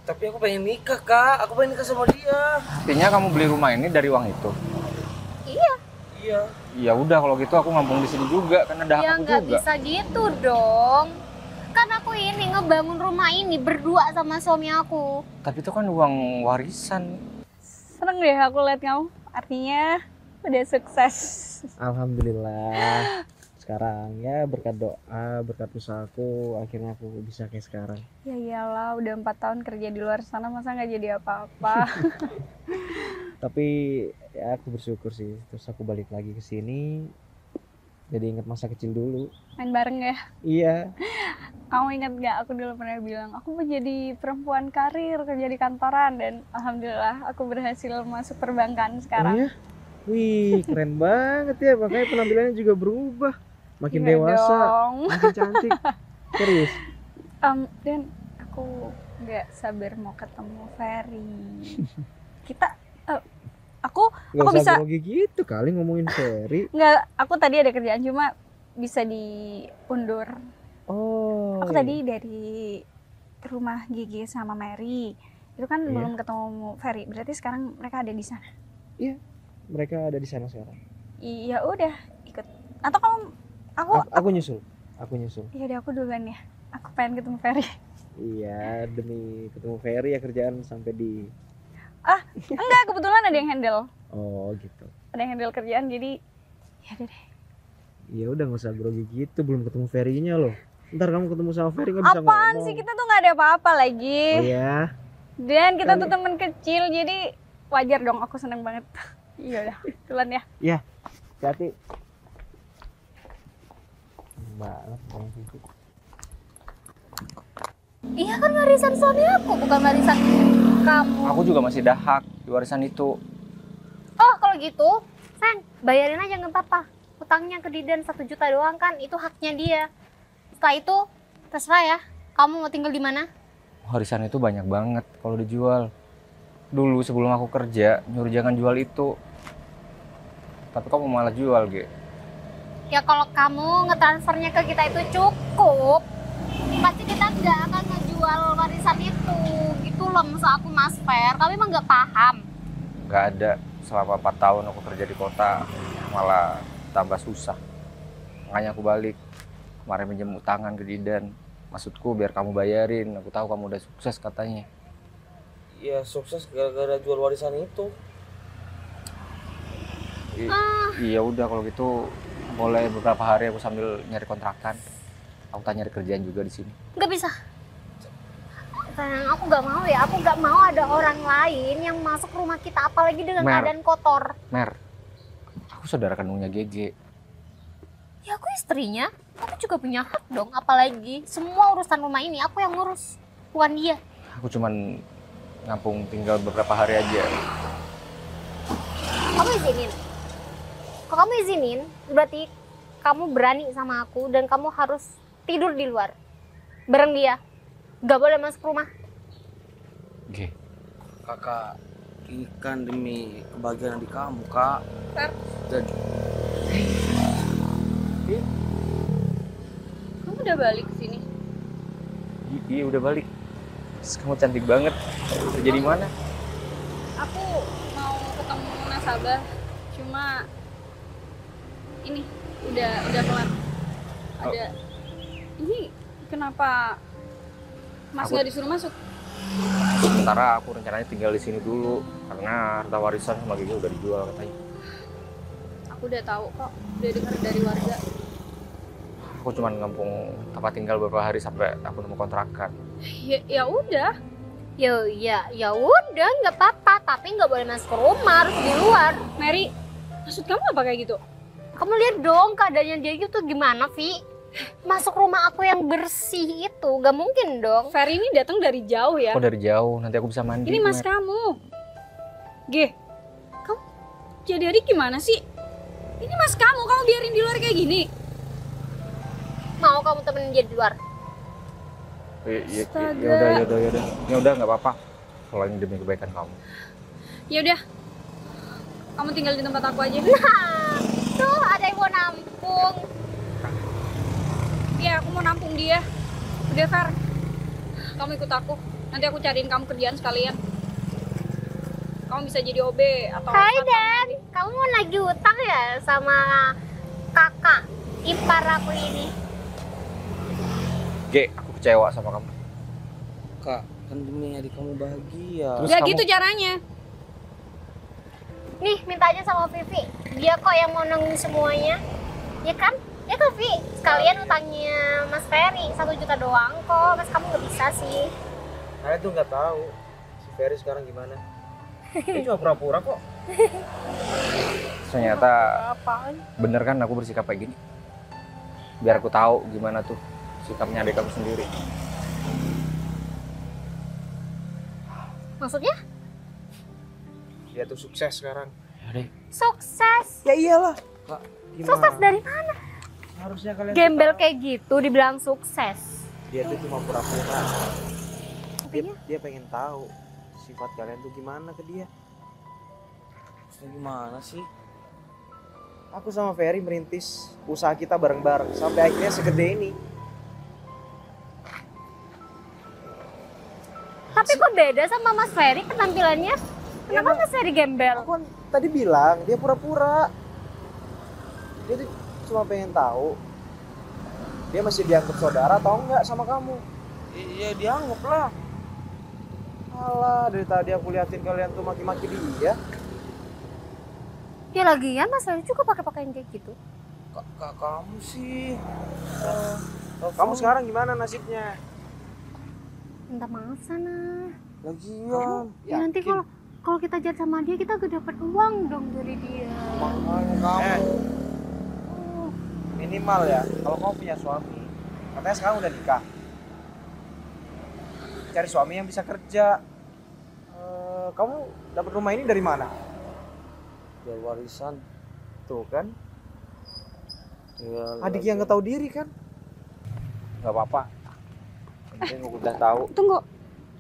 Tapi aku pengen nikah kak. Aku pengen nikah sama dia.
Artinya kamu beli rumah ini dari uang itu?
Iya.
Iya.
Ya udah kalau gitu aku ngampung di sini juga, kan ada hak
Ya
aku
nggak
juga.
bisa gitu dong. Kan aku ini ngebangun rumah ini berdua sama suami aku.
Tapi itu kan uang warisan.
Seneng deh aku lihat kamu. Artinya udah sukses.
Alhamdulillah. Sekarang ya berkat doa, berkat usahaku, akhirnya aku bisa kayak sekarang.
Ya iyalah, udah 4 tahun kerja di luar sana, masa nggak jadi apa-apa.
Tapi ya aku bersyukur sih. Terus aku balik lagi ke sini. Jadi inget masa kecil dulu.
Main bareng ya.
Iya.
Kamu ingat gak aku dulu pernah bilang aku mau jadi perempuan karir kerja di kantoran, dan alhamdulillah aku berhasil masuk perbankan
Oh
sekarang.
ya? Wih, keren banget ya. Makanya penampilannya juga berubah. Makin
Iya
dewasa,
dong.
makin cantik. Serius.
Dan aku nggak sabar mau ketemu Ferry. Kita, aku
Gak usah
bisa-
grogi gitu kali ngomongin Ferry.
nggak, aku tadi ada kerjaan cuma bisa diundur.
Oh.
Aku tadi dari rumah Gigi sama Mary itu kan
Iya.
belum ketemu Ferry. Berarti sekarang mereka ada di sana.
Mereka ada di sana sekarang.
Iya udah ikut. Atau kamu,
Aku nyusul. Aku nyusul.
ya udah aku duluan ya. Aku pengen ketemu Ferry.
Iya, demi ketemu Ferry ya kerjaan sampai di.
Enggak, kebetulan ada yang handle.
Oh gitu.
Ada yang handle kerjaan, jadi ya udah deh.
Ya udah nggak usah grogi gitu, belum ketemu Ferry-nya loh. Ntar kamu ketemu sama Ferry nggak bisa
Apaan
ngomong.
sih, kita tuh nggak ada apa-apa lagi.
Oh iya.
Dan kita
Kali-
tuh temen kecil, jadi wajar dong aku seneng banget. Iya udah, duluan ya.
Hati. Banget Bang Vivi.
Iya kan warisan suami aku, bukan warisan kamu.
Aku juga masih ada hak di warisan itu.
Oh kalau gitu, San, bayarin aja nggak apa-apa. Utangnya ke Didan 1 juta doang kan, itu haknya dia. Setelah itu, terserah ya. Kamu mau tinggal di mana?
Warisan itu banyak banget kalau dijual. Dulu sebelum aku kerja, nyuruh jangan jual itu. Tapi kamu malah jual, Ge.
Ya kalau kamu ngetransfernya ke kita itu cukup, pasti kita nggak akan ngejual warisan itu. Gitu loh maksud aku Mas Fer. Kami emang nggak paham.
Gak ada. Selama 4 tahun aku kerja di kota, malah tambah susah. Makanya aku balik. Kemarin pinjam utangan ke Didan. Maksudku biar kamu bayarin. Aku tahu kamu udah sukses katanya.
Ya sukses gara-gara jual warisan itu.
Iya udah kalau gitu boleh beberapa hari aku sambil nyari kontrakan. Aku tanya nyari kerjaan juga di sini.
Nggak bisa. Sayang, aku nggak mau ya. Aku nggak mau ada orang lain yang masuk rumah kita, apalagi dengan
Mer.
keadaan kotor.
Mer, aku saudara kandungnya GG.
Ya aku istrinya, aku juga punya hak dong. Apalagi semua urusan rumah ini aku yang ngurus, bukan dia.
Aku cuman ngampung tinggal beberapa hari aja.
Kamu izinin. Kalau kamu izinin, berarti kamu berani sama aku dan kamu harus tidur di luar bareng dia. Gak boleh masuk rumah.
G.
Kakak, ini kan demi kebahagiaan adik kamu, Kak.
Fer.
Jadi,
Kamu udah balik ke sini?
Iya udah balik. Kamu cantik banget. Kerja di mana?
Aku mau ketemu nasabah, cuma ini udah kelar. Ada ini kenapa Mas
Aku-
nggak disuruh masuk?
Sementara aku rencananya tinggal di sini dulu karena harta warisan sama GG udah dijual katanya.
Aku udah tahu kok, udah dengar dari warga.
Aku cuma ngampung tempat tinggal beberapa hari sampai aku nemu kontrakan.
Ya udah.
Ya udah, nggak apa-apa. Tapi nggak boleh masuk ke rumah, harus di luar.
Mary, maksud kamu apa kayak gitu?
Kamu lihat dong keadaannya dia itu gimana, Vi? Masuk rumah aku yang bersih itu, gak mungkin dong.
Ferry ini datang dari jauh ya.
Kok dari jauh, nanti aku bisa mandi.
Ini mas
Mer.
kamu. Ge, kamu jadi adik gimana sih? Ini mas kamu biarin di luar kayak gini.
Mau kamu temenin dia di luar?
Astaga.
Ya udah nggak apa-apa. Kalau ini demi kebaikan kamu.
Ya udah, kamu tinggal di tempat aku aja.
Nah, tuh ada yang mau nampung.
Iya, aku mau nampung dia. Udah Fer, kamu ikut aku. Nanti aku cariin kamu kerjaan sekalian. Kamu bisa jadi OB atau
Hai
satpam
Dan,
nanti.
kamu mau nagih utang ya sama kakak ipar aku ini?
G, aku kecewa sama kamu.
Kak, kan demi adik kamu bahagia.
Terus
Gak
kamu-
gitu caranya.
Nih, minta aja sama Vivi. Dia kok yang mau nanggung semuanya. Ya kan? Ya kan, Vi? Sekalian utangnya Mas Ferry 1 juta doang kok. Mas kamu nggak bisa sih.
Saya tuh nggak tahu si Ferry sekarang gimana. Dia cuma pura-pura kok.
Ternyata
Apaan?
bener kan aku bersikap kayak gini. biar aku tahu gimana tuh sikapnya adik aku sendiri.
Maksudnya?
Dia tuh sukses sekarang.
Ya deh.
Sukses.
Ya iyalah. Kak,
Sukses dari mana?
Harusnya kalian
Gembel
tahu.
kayak gitu dibilang sukses.
Dia tuh cuma pura-pura.
Artinya?
Dia pengen tahu sifat kalian tuh gimana ke dia.
Maksudnya gimana sih?
Aku sama Ferry merintis usaha kita bareng-bareng sampai akhirnya segede ini.
Tapi kok beda sama Mas Ferry penampilannya? Kenapa Mas Ferry gembel?
Aku kan tadi bilang dia pura-pura. Dia tuh cuma pengen tahu dia masih dianggap saudara atau enggak sama kamu.
Iya dianggap lah.
Alah, dari tadi aku liatin kalian tuh maki-maki dia.
Ya lagian Mas Ferry juga pakai pakaian kayak gitu.
Kak kamu sih.
Kamu sekarang gimana nasibnya?
Minta maaf sana.
Lagian.
Ya nanti kalau kita jahat sama dia kita gak dapat uang dong dari dia.
Makanya kamu.
Minimal ya, kalau kamu punya suami, katanya sekarang udah nikah. Cari suami yang bisa kerja. Kamu dapat rumah ini dari mana?
Jual warisan.
Tuh kan,
Ya,
adik yang nggak tahu diri kan?
Nggak apa-apa. Yang penting aku udah tahu.
Tunggu.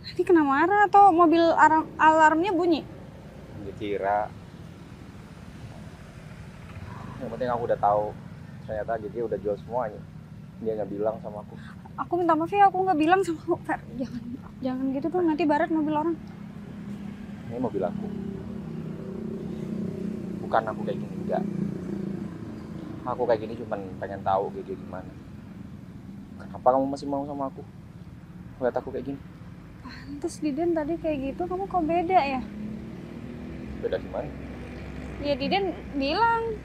Tadi kena marah atau mobil alarmnya bunyi?
Dia kira. Yang penting aku udah tahu. Ternyata Gigi udah jual semuanya. Dia nggak bilang sama aku.
Aku minta maaf ya, aku nggak bilang sama lu. Fer, jangan gitu dong, nanti baret mobil orang.
Ini mobil aku. Bukan aku kayak gini, enggak. Aku kayak gini cuman pengen tahu Gigi gimana. Kenapa kamu masih mau sama aku? Lihat aku kayak gini.
Pantes Diden tadi kayak gitu, kamu kok beda ya?
Beda gimana?
Ya Diden bilang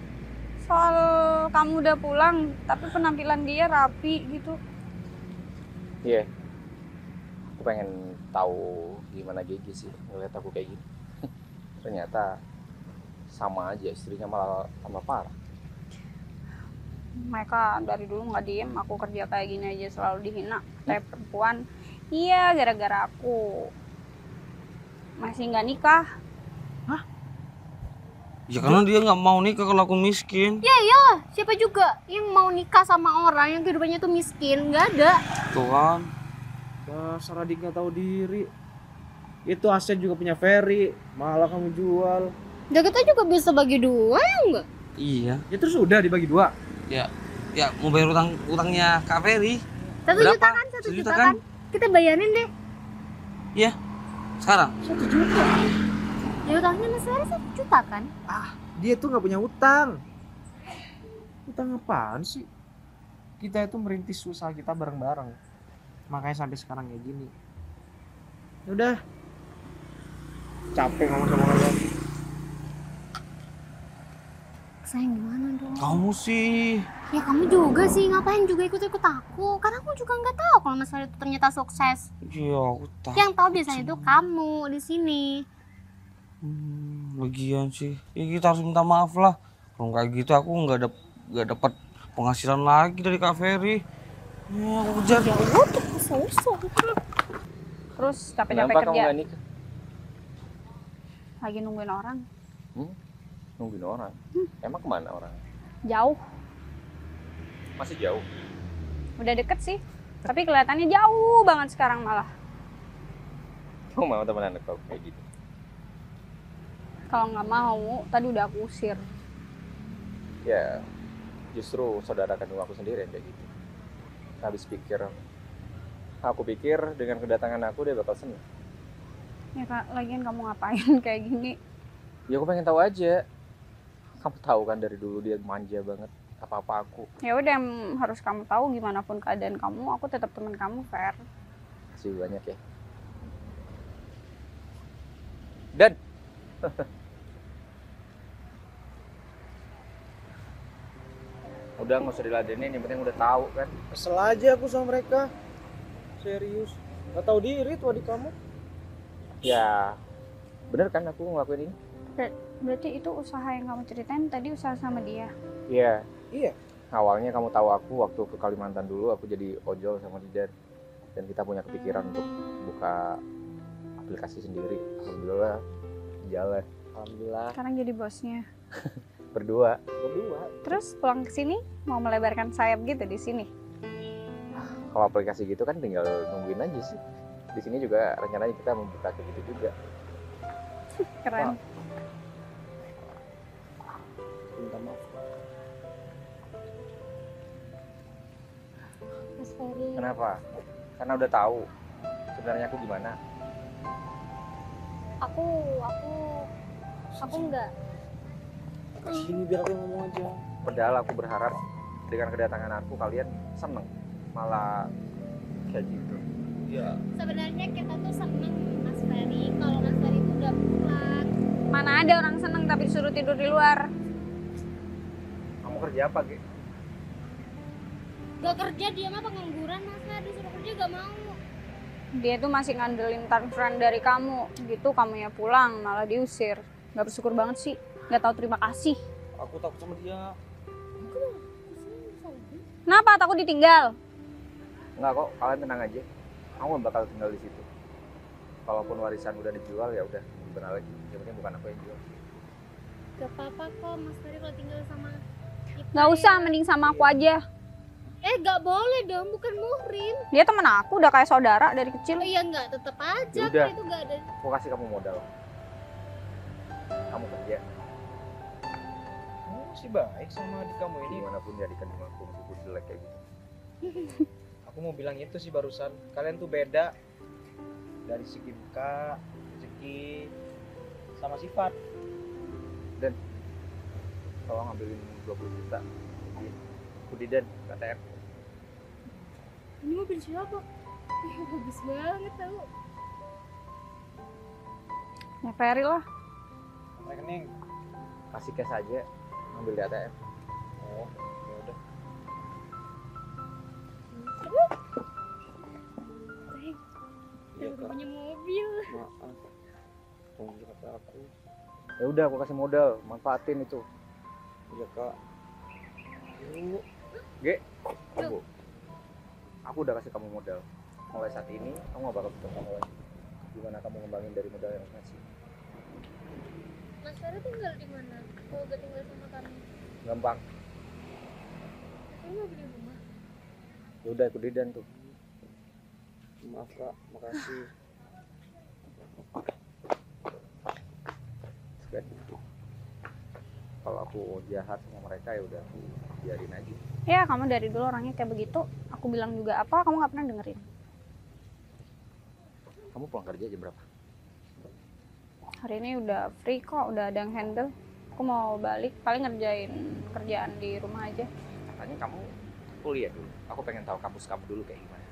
soal kamu udah pulang, tapi penampilan dia rapi gitu.
Iya. Aku pengen tahu gimana Gigi sih ngeliat aku kayak gini. Ternyata sama aja, istrinya malah tambah parah.
Mereka dari dulu nggak diem, aku kerja kayak gini aja selalu dihina. Kayak perempuan, iya gara-gara aku masih nggak nikah.
Ya karena dia nggak mau nikah kalau aku miskin.
Ya iyalah, siapa juga yang mau nikah sama orang yang kehidupannya tuh miskin? Nggak ada.
Tuh kan.
Dasar adik nggak tahu diri. Itu aset juga punya Ferry, malah kamu jual.
Ya kita juga bisa bagi dua ya enggak?
Iya.
Ya terus udah dibagi dua.
Ya mau bayar utangnya Kak Ferry.
1
Berapa?
juta kan? 1
1
juta
juta
kan? Kita bayarin deh.
Iya. Sekarang.
1 juta.
Ya utangnya Mas Ferry 1 juta kan?
Dia tuh nggak punya utang. Utang apaan sih? Kita itu merintis usaha kita bareng-bareng. Makanya sampai sekarang kayak gini. Udah. Capek ngomong sama kalian.
Sayang gimana dong?
Kamu sih.
Ya kamu juga sih, ngapain juga ikut-ikut aku? Karena aku juga nggak tahu kalau Mas Ferry itu ternyata sukses.
Iya aku tahu.
Yang tahu biasanya itu kamu di sini.
Lagian sih. Ya kita harus minta maaf lah. Kalau kayak gitu aku nggak dapat penghasilan lagi dari Kak Ferry. Ya aku kejar.
Terus capek-capek
Kenapa kamu
kerja,
nggak nikah?
lagi nungguin orang.
Nungguin orang. Emang kemana orang?
Jauh,
Masih jauh.
udah deket sih. Tapi kelihatannya jauh banget sekarang malah.
Kamu mau temenan aku kayak gitu?
Kalau nggak mau, tadi udah aku usir.
Ya, justru saudara kandung aku sendiri yang kayak gitu. Habis pikir, aku pikir dengan kedatangan aku dia bakal seneng.
Ya kak, lagian kamu ngapain kayak gini?
Ya aku pengen tahu aja. Kamu tahu kan dari dulu dia manja banget. Apa-apa aku.
Ya udah, yang harus kamu tahu gimana pun keadaan kamu, aku tetap teman kamu, Fer.
Kasih banyak ya. Dan udah nggak usah diladenin, yang penting udah tahu kan.
Kesel aja aku sama mereka. Serius. Gak tahu diri tuh adik kamu.
Ya bener kan aku ngelakuin ini?
Berarti itu usaha yang kamu ceritain tadi usaha sama dia.
Iya.
Iya.
awalnya kamu tahu aku waktu ke Kalimantan dulu, aku jadi ojol sama Didan. Dan kita punya kepikiran untuk buka aplikasi sendiri. Alhamdulillah jalan.
Alhamdulillah.
Sekarang jadi bosnya.
Berdua.
Terus pulang ke sini mau melebarkan sayap gitu di sini.
Kalau aplikasi gitu kan tinggal nungguin aja sih. Di sini juga rencananya kita membuka kayak gitu juga.
Keren.
Minta maaf.
Mas Ferry.
Kenapa? Karena udah tahu sebenarnya aku gimana.
Aku enggak.
Sini biar aku ngomong aja.
Padahal aku berharap dengan kedatangan aku kalian seneng. Malah kayak gitu.
Iya.
Sebenarnya kita tuh seneng Mas Ferry kalau Mas Ferry itu udah pulang.
Mana ada orang seneng tapi disuruh tidur di luar.
Kamu kerja apa, Ge?
Gak kerja, dia mah pengangguran. Masa disuruh kerja gak mau.
Dia tuh masih ngandelin friend dari kamu. Gitu kamu ya pulang malah diusir. Gak bersyukur banget sih. Gak tahu terima kasih.
Aku takut sama dia.
Kenapa? Takut ditinggal?
Enggak kok, kalian tenang aja. Kamu gak bakal tinggal di situ. Kalaupun warisan udah dijual ya udah, benar lagi. Yang penting bukan aku yang jual.
Gak apa-apa kok Mas Ferry kalau tinggal sama kita.
Gak usah,
ya.
mending sama aku aja.
Gak boleh dong, bukan muhrim.
Dia temen aku, udah kayak saudara dari kecil.
Oh iya enggak, tetap aja
Ya udah.
kan itu gak ada.
Aku kasih kamu modal. Kamu kerja.
Kamu sih baik sama adik kamu ini.
Gimana pun jadi kan aku meskipun jelek kayak gitu.
Aku mau bilang itu sih barusan. Kalian tuh beda dari segi muka, rezeki, sama sifat.
Tolong ambilin 20 juta. Aku Didan, KTM.
Ini mobil siapa? Bagus banget tau.
Ya Ferry lah.
Rekening.
Kasih cash aja, ambil di ATM.
Oh, ya udah.
Iya
Udah
kak.
punya mobil.
Maaf. Tolong kata aku.
Ya udah, aku kasih modal, manfaatin itu.
Iya kak. Yuk.
Ge, tunggu. Aku udah kasih kamu modal. Mulai saat ini, kamu gak bakal butuh kamu lagi. Gimana kamu ngembangin dari modal yang aku kasih?
Mas Ferry tinggal di mana? Kalau gak tinggal sama kami,
Gampang.
Ferry mau beli rumah.
Ya udah, aku Didan tuh.
Maaf kak. Makasih.
Sekian itu. Kalau aku jahat sama mereka ya udah, aku biarin aja.
Ya kamu dari dulu orangnya kayak begitu. Aku bilang juga apa, kamu gak pernah dengerin.
Kamu pulang kerja jam berapa?
Hari ini udah free kok, udah ada yang handle. Aku mau balik, paling ngerjain kerjaan di rumah aja.
Katanya kamu kuliah dulu. Aku pengen tahu kampus kamu dulu kayak gimana.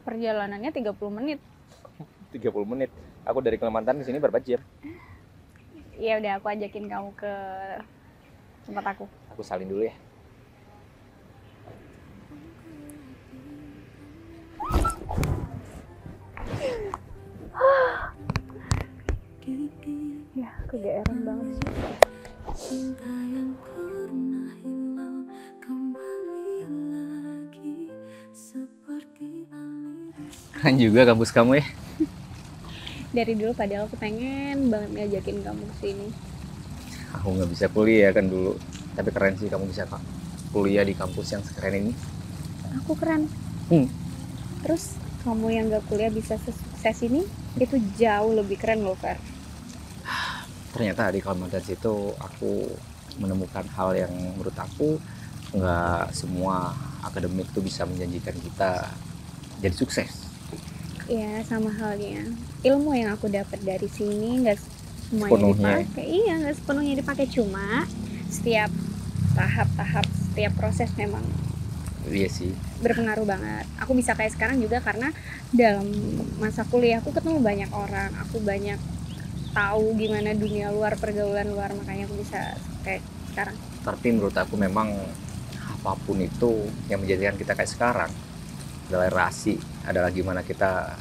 Perjalanannya 30 menit.
30 menit. Aku dari Kalimantan ke sini berapa jam?
Ya udah aku ajakin kamu ke tempat aku.
Aku salin dulu ya.
Ya, kegeeran banget sih.
Cinta yang pernah hilang kembali lagi seperti aliran.
Keren juga kampus kamu ya.
Dari dulu padahal aku pengen banget ngajakin kamu ke sini.
Aku nggak bisa kuliah kan dulu. Tapi keren sih kamu bisa kuliah di kampus yang sekeren ini.
Aku keren. Terus kamu yang gak kuliah bisa sesukses ini, itu jauh lebih keren loh, Fer.
Ternyata di Kalimantan situ aku menemukan hal yang menurut aku nggak semua akademik tuh bisa menjanjikan kita jadi sukses.
Iya, sama halnya. Ilmu yang aku dapat dari sini nggak semuanya
Sepenuhnya.
dipakai. Iya, nggak sepenuhnya dipakai, cuma setiap tahap-tahap, setiap proses memang
Iya sih.
berpengaruh banget. Aku bisa kayak sekarang juga karena dalam masa kuliah aku ketemu banyak orang, aku banyak tahu gimana dunia luar, pergaulan luar, makanya aku bisa kayak sekarang.
Tapi menurut aku memang apapun itu yang menjadikan kita kayak sekarang adalah relasi, adalah gimana kita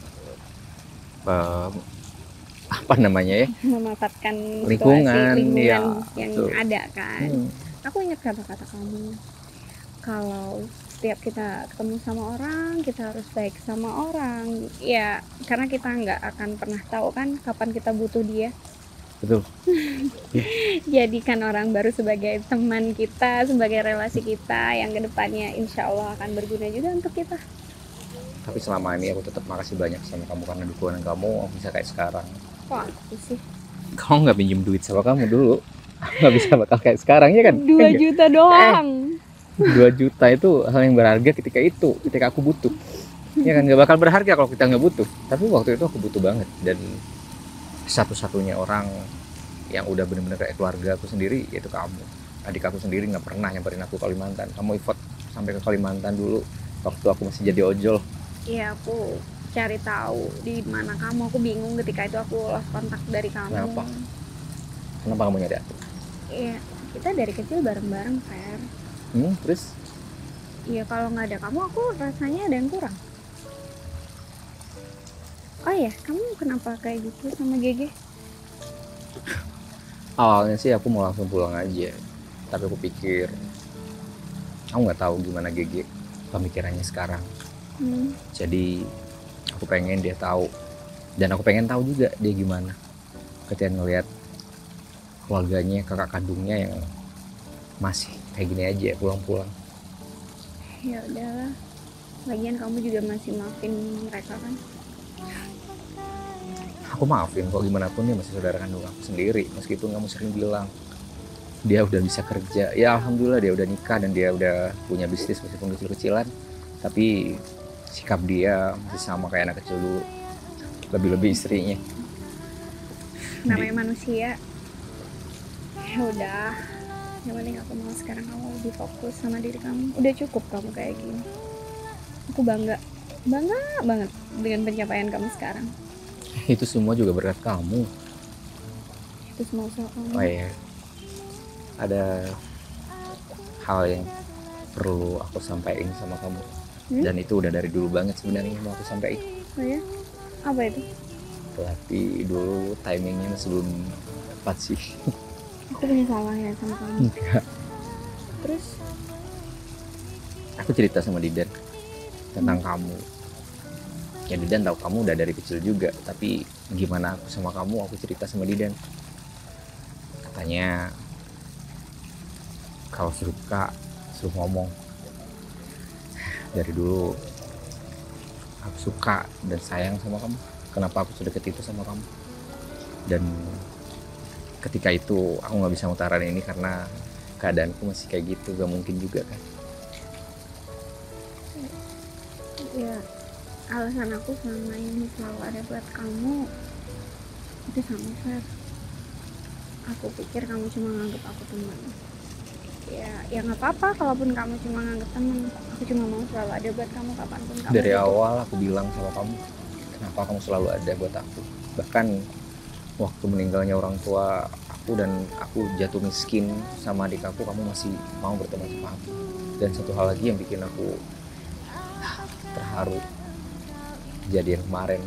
apa namanya ya,
Memanfaatkan
Lingkungan,
situasi, lingkungan
iya,
yang
betul.
ada kan. Aku ingat kata-kata kamu. Kalau setiap kita ketemu sama orang, kita harus baik sama orang. Ya, karena kita nggak akan pernah tahu kan kapan kita butuh dia.
Betul.
Jadikan orang baru sebagai teman kita, sebagai relasi kita yang kedepannya insya Allah akan berguna juga untuk kita.
Tapi selama ini aku tetap makasih banyak sama kamu karena dukungan kamu aku bisa kayak sekarang.
Kok aku sih?
Kamu nggak pinjem duit sama kamu dulu, aku nggak bisa bakal kayak sekarang ya kan?
2 juta doang.
2 juta itu hal yang berharga ketika aku butuh. Ya kan, nggak bakal berharga kalau kita nggak butuh. Tapi waktu itu aku butuh banget, dan satu-satunya orang yang udah bener-bener kayak keluarga aku sendiri yaitu kamu. Adik aku sendiri nggak pernah nyamperin aku ke Kalimantan. Kamu effort sampai ke Kalimantan dulu waktu aku masih jadi ojol.
Iya, aku cari tahu di mana kamu. Aku bingung ketika itu aku lost kontak dari kamu.
Kenapa kamu nyari aku?
Iya, kita dari kecil bareng-bareng, Fer.
Terus?
Iya, kalau nggak ada kamu, aku rasanya ada yang kurang. Oh iya, kamu kenapa kayak gitu sama Gege?
Awalnya sih aku mau langsung pulang aja, tapi aku pikir aku nggak tahu gimana Gege pemikirannya sekarang. Jadi aku pengen dia tahu, dan aku pengen tahu juga dia gimana ketika ngelihat keluarganya, kakak kandungnya yang masih kayak gini aja pulang-pulang.
Ya udahlah, lagian kamu juga masih maafin mereka kan?
Aku maafin kok, gimana pun dia masih saudara kandung aku sendiri, meskipun kamu sering bilang dia udah bisa kerja. Ya alhamdulillah dia udah nikah dan dia udah punya bisnis meskipun kecil-kecilan, tapi sikap dia masih sama kayak anak kecil dulu, lebih-lebih istrinya.
Namanya manusia. Ya udah, yang penting aku mau sekarang kamu lebih fokus sama diri kamu. Udah cukup kamu kayak gini. Aku bangga banget dengan pencapaian kamu sekarang.
Itu semua juga berkat kamu.
Itu semua usaha kamu.
Oh iya, ada hal yang perlu aku sampaikan sama kamu. Dan itu udah dari dulu banget sebenarnya mau aku sampaikan.
Oh ya? Apa itu?
Tapi dulu timingnya masih belum tepat sih.
Aku punya salah ya sama kamu.
Enggak.
Terus?
Aku cerita sama Didan tentang kamu. Ya Didan tahu kamu udah dari kecil juga, tapi gimana aku sama kamu, aku cerita sama Didan. Katanya kalau suka suruh ngomong. Dari dulu aku suka dan sayang sama kamu. Kenapa aku sedekat itu sama kamu? Dan ketika itu aku nggak bisa ngutarain ini karena keadaanku masih kayak gitu, gak mungkin juga kan.
Ya, alasan aku selama ini selalu ada buat kamu itu sama Fer. Aku pikir kamu cuma nganggap aku teman. Ya nggak apa-apa kalaupun kamu cuma nganggap teman. Aku cuma mau selalu ada buat kamu kapanpun kamu
Dari
butuh.
awal aku bilang sama kamu, kenapa kamu selalu ada buat aku. Bahkan waktu meninggalnya orang tua aku dan aku jatuh miskin sama adik aku, kamu masih mau berteman sama aku. Dan satu hal lagi yang bikin aku terharu, kejadian kemarin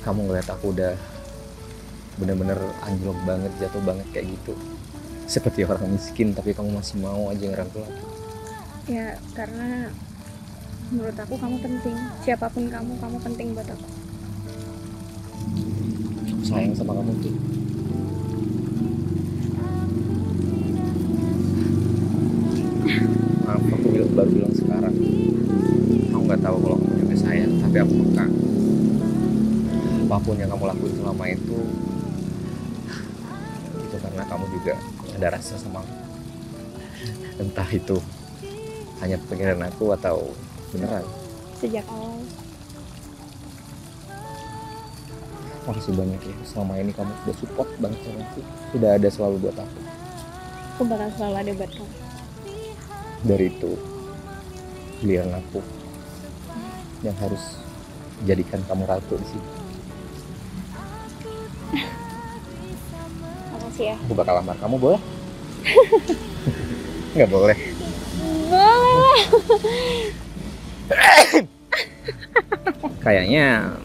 kamu ngeliat aku udah bener-bener anjlok banget, jatuh banget kayak gitu, seperti orang miskin, tapi kamu masih mau aja ngerangkul aku.
Ya karena menurut aku kamu penting. Siapapun kamu penting buat aku.
Aku sayang sama kamu tuh. Maaf aku baru bilang sekarang. Aku nggak tahu kalau kamu juga sayang, tapi aku peka. Apapun yang kamu lakuin selama itu karena kamu juga ada rasa sama aku. Entah itu hanya pikiran aku atau beneran.
Sejak awal.
Makasih banyak ya, selama ini kamu sudah support banget sama aku, sudah ada selalu buat aku.
Aku bakal selalu ada buat kamu.
Dari itu giliran aku yang harus jadikan kamu ratu di sini.
Makasih ya.
Aku bakal lamar kamu, boleh? Nggak boleh.
Boleh.
Kayaknya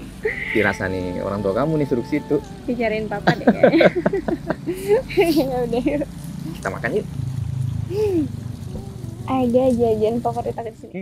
dirasa nih orang tua kamu nih suruh ke situ.
Bicarain papa deh kayaknya. Ya udah yuk.
Kita makan yuk.
Ada jajan favorit aku di sini.